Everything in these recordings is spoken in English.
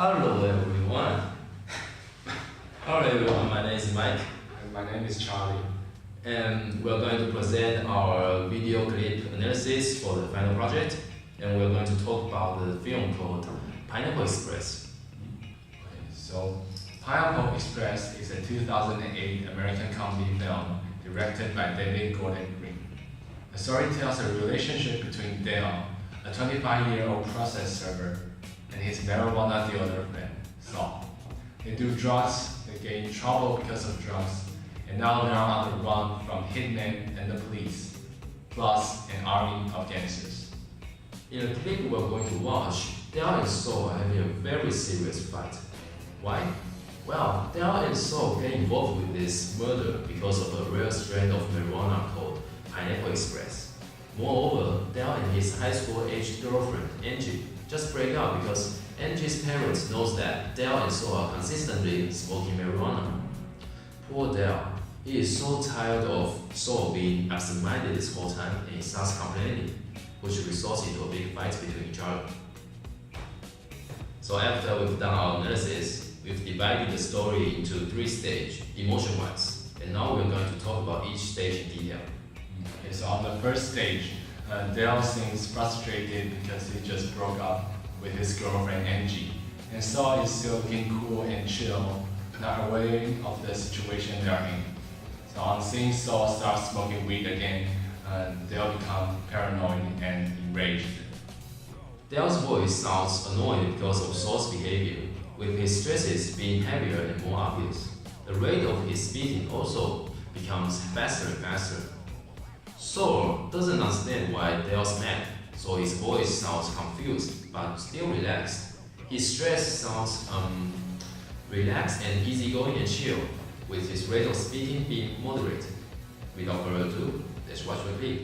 Hello everyone. Hello everyone, my name is Mike. And my name is Charlie. And we're going to present our video clip analysis for the final project. And we're going to talk about the film called Pineapple Express. So, Pineapple Express is a 2008 American comedy film directed by David Gordon Green. The story tells a relationship between Dale, a 25-year-old process server, and his marijuana dealer friend, Saul. They do drugs, they get in trouble because of drugs, and now they're on the run from hitmen and the police, plus an army of gangsters. In the clip we're going to watch, Dale and Saul are having a very serious fight. Why? Well, Dale and Saul get involved with this murder because of a rare strain of marijuana called Pineapple Express. Moreover, Dale and his high school-aged girlfriend, Angie, just break up because Angie's parents knows that Dale and Saul are consistently smoking marijuana. Poor Dale, he is so tired of Saul being absent-minded this whole time and he starts complaining, which results into a big fight between each other. So after we've done our analysis, we've divided the story into 3 stages, emotion-wise, and now we're going to talk about each stage in detail. Okay, so on the first stage, Dale seems frustrated because he just broke up with his girlfriend Angie, and Saul is still looking cool and chill, not aware of the situation they are in. So on seeing Saul start smoking weed again, Dale becomes paranoid and enraged. Dale's voice sounds annoying because of Saul's behavior, with his stresses being heavier and more obvious. The rate of his speaking also becomes faster and faster. Saul doesn't understand why Dale's mad, so his voice sounds confused but still relaxed. His stress sounds relaxed and easygoing and chill, with his rate of speaking being moderate. Without further ado, let's watch the clip.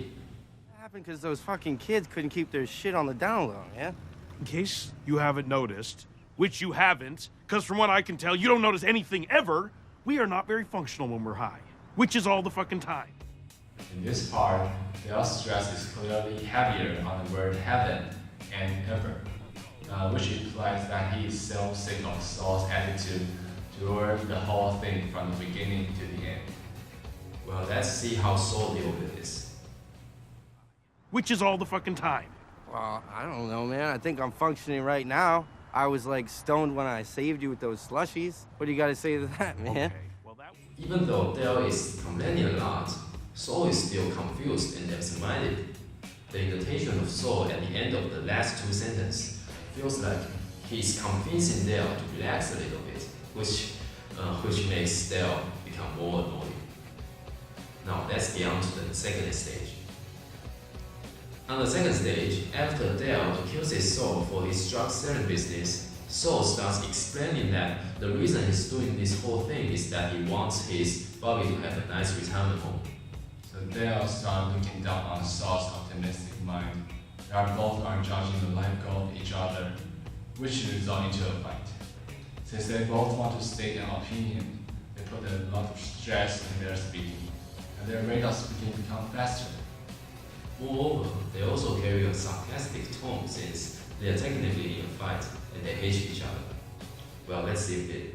What happened because those fucking kids couldn't keep their shit on the down low, yeah? In case you haven't noticed, which you haven't, because from what I can tell, you don't notice anything ever, we are not very functional when we're high, which is all the fucking time. In this part, Dale's stress is clearly heavier on the word heaven and ever, which implies that he is so sick of Saul's attitude toward the whole thing from the beginning to the end. Well, let's see how Saul deals with this. Which is all the fucking time. Well, I don't know, man. I think I'm functioning right now. I was like stoned when I saved you with those slushies. What do you got to say to that, man? Okay, well that... Even though Dale is complaining a lot, Saul is still confused and absent-minded. The intonation of Saul at the end of the last 2 sentences feels like he's convincing Dale to relax a little bit, which makes Dale become more annoying. Now let's get on to the second stage. On the second stage, after Dale accuses Saul for his drug selling business, Saul starts explaining that the reason he's doing this whole thing is that he wants his Bobby to have a nice retirement home. So Dale starts looking down on Saul's optimistic mind. They both are judging the life goal of each other, which results into a fight. Since they both want to state an opinion, they put a lot of stress in their speaking, and their rate of speaking becomes faster. Moreover, they also carry a sarcastic tone since they are technically in a fight and they hate each other. Well, let's see if it.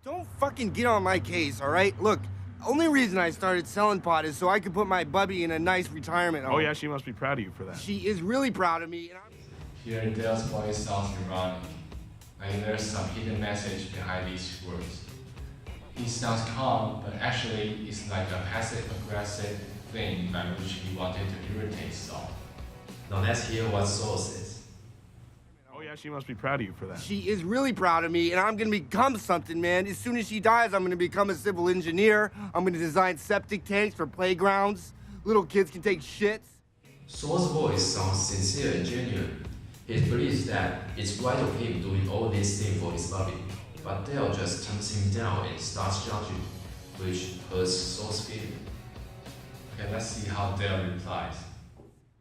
Don't fucking get on my case, all right? Look, only reason I started selling pot is so I could put my bubby in a nice retirement home. Oh yeah, she must be proud of you for that. She is really proud of me, and I'm... Here, Dale's voice sounds ironic, like there's some hidden message behind these words. He sounds calm, but actually it's like a passive-aggressive thing by which he wanted to irritate Saul. Now let's hear what Saul says. Oh yeah, she must be proud of you for that. She is really proud of me, and I'm gonna become something, man. As soon as she dies, I'm gonna become a civil engineer. I'm gonna design septic tanks for playgrounds. Little kids can take shits. Saul's voice sounds sincere and genuine. He believes that it's right of him doing all these things for his Bobby, but Dale just turns him down and starts judging, which hurts Saul's feeling. Okay, let's see how Dale replies.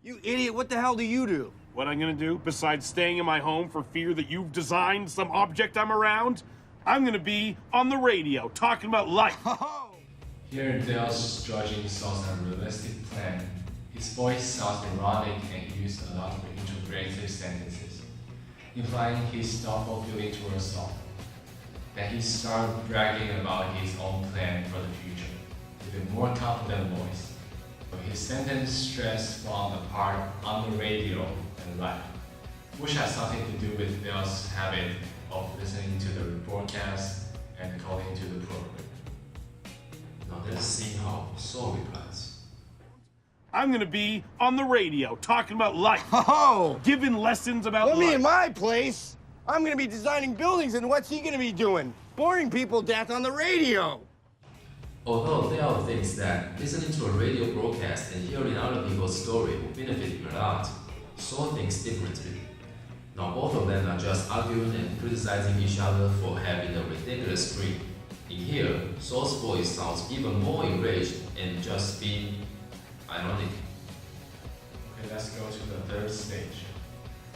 You idiot, what the hell do you do? What I'm gonna do, besides staying in my home for fear that you've designed some object I'm around, I'm gonna be on the radio talking about life. Here, Dale's judging Saul's unrealistic plan. His voice sounds ironic and he uses a lot of interrogative sentences. implying his thoughtful feeling towards Saul. Then he started bragging about his own plan for the future, with a more confident voice. So his sentence stressed from the part on the radio and live, which has something to do with Dale's habit of listening to the broadcast and calling to the program. Now let's see how Saul replies. I'm gonna be on the radio talking about life, Oh! giving lessons about Let me in life. my place. I'm gonna be designing buildings, and what's he gonna be doing? Boring people to death on the radio. Although Dale thinks that listening to a radio broadcast and hearing other people's story will benefit him a lot, Saul thinks differently. Now both of them are just arguing and criticizing each other for having a ridiculous dream. In here, Saul's voice sounds even more enraged and just being ironic. Okay, let's go to the third stage.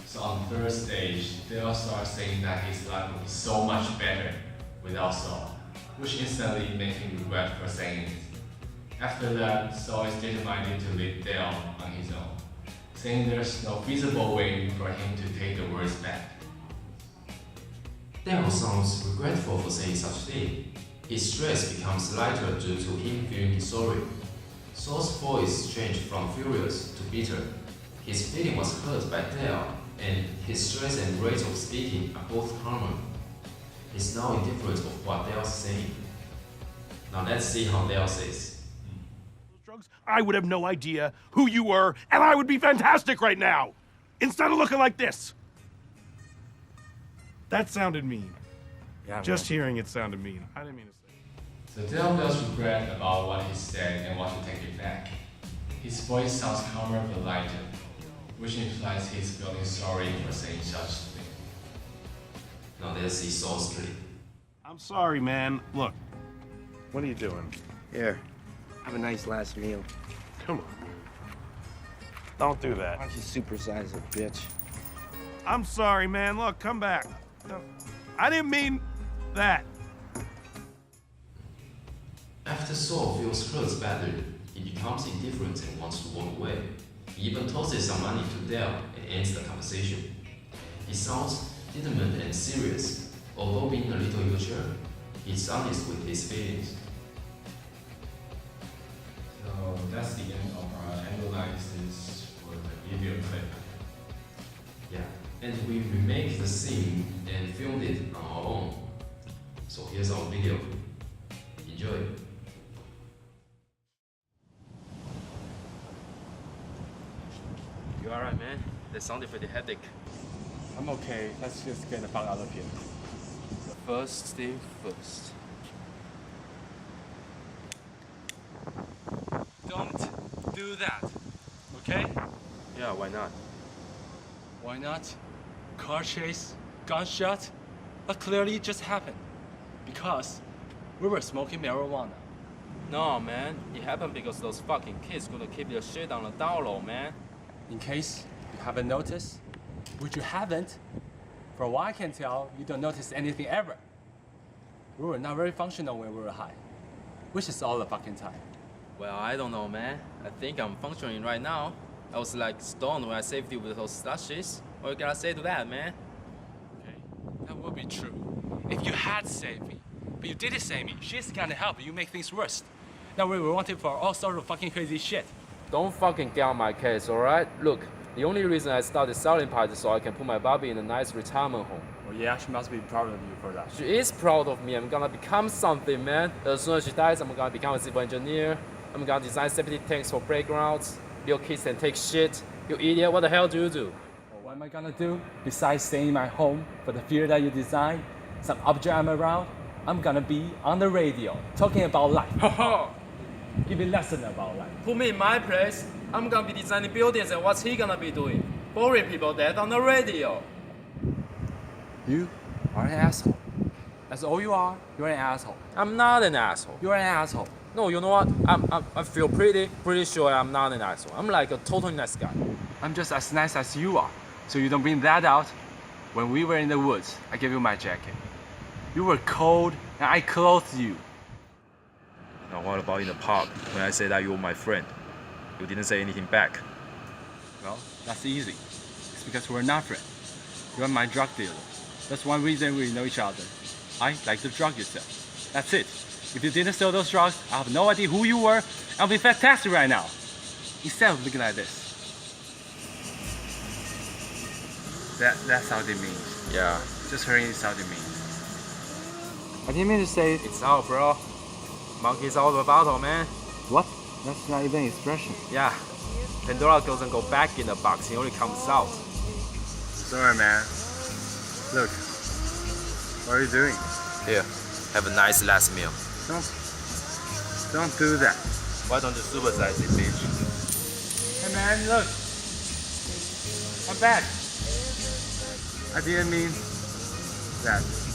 So on the third stage, Dale starts saying that his life would be so much better without Saul, which instantly made him regret for saying it. After that, Saul is determined to leave Dale on his own, saying there's no feasible way for him to take the words back. Dale sounds regretful for saying such thing. His stress becomes lighter due to him feeling sorry. Saul's voice changed from furious to bitter. His feeling was hurt by Dale, and his stress and rate of speaking are both harmful. He's now indifferent of what Dale's saying. Now let's see how Dale says. Drugs, I would have no idea who you were, and I would be fantastic right now, instead of looking like this. That sounded mean. Yeah, Just hearing it sounded mean. I didn't mean to say it. So Dale feels regret about what he said and wants to take it back. His voice sounds calmer but lighter, which implies he's feeling sorry for saying such thing. Now let's see Saul's clip. I'm sorry, man. Look, what are you doing? Here, have a nice last meal. Come on. Don't do that. Why don't you supersize it, bitch? I'm sorry, man. Look, come back. No, I didn't mean that. After Saul feels hurt badly, he becomes indifferent and wants to walk away. He even tosses some money to Dale and ends the conversation. He sounds determined and serious. Although being a little immature, he's honest with his feelings. So that's the end of our analysis for the video clip. Yeah, and we remake the scene and filmed it on our own. So here's our video. Enjoy. You alright, man? That sounded pretty hectic. I'm okay. Let's just get the fuck out of here. First thing first. Don't do that, okay? Yeah, why not? Why not? Car chase, gunshot, that clearly just happened. Because we were smoking marijuana. No, man. It happened because those fucking kids gonna keep their shit on the down low, man. In case you haven't noticed, which you haven't, from what I can tell, you don't notice anything ever. We were not very functional when we were high, which is all the fucking time. Well, I don't know, man. I think I'm functioning right now. I was like stoned when I saved you with those slushies. What you gotta say to that, man? Okay, that would be true. If you had saved me, but you didn't save me, she's gonna help you make things worse. Now we were wanted for all sorts of fucking crazy shit. Don't fucking get on my case, alright? Look, the only reason I started selling pies is so I can put my Bobby in a nice retirement home. Well, yeah, she must be proud of you for that. She is proud of me. I'm gonna become something, man. As soon as she dies, I'm gonna become a civil engineer. I'm gonna design safety tanks for playgrounds. Your kids can take shit. You idiot, what the hell do you do? Well, what am I gonna do? Besides staying in my home for the fear that you design, some object I'm around, I'm gonna be on the radio talking about life. Giving lesson about life. Put me in my place. I'm gonna be designing buildings, and what's he gonna be doing? Boring people dead on the radio. You are an asshole. That's all you are. You're an asshole. I'm not an asshole. You're an asshole. No, you know what? I feel pretty sure I'm not an asshole. I'm like a totally nice guy. I'm just as nice as you are. So you don't bring that out. When we were in the woods, I gave you my jacket. You were cold and I clothed you. Now what about in the park when I said that you were my friend? You didn't say anything back. Well, that's easy. It's because we're not friends. You're my drug dealer. That's one reason we know each other. I like the drug you sell. That's it. If you didn't sell those drugs, I have no idea who you were. I'll be fantastic right now. Instead of looking like this. That's how they mean. Yeah. Just hearing is how they mean. I didn't mean to say it's out, bro. Monkey's out of the bottle, man. What? That's not even an expression. Yeah. Pandora doesn't go back in the box, it only comes out. Sorry, man. Look. What are you doing? Here, have a nice last meal. Don't do that. Why don't you supersize it, bitch? Hey, man, look. I'm back. I didn't mean that.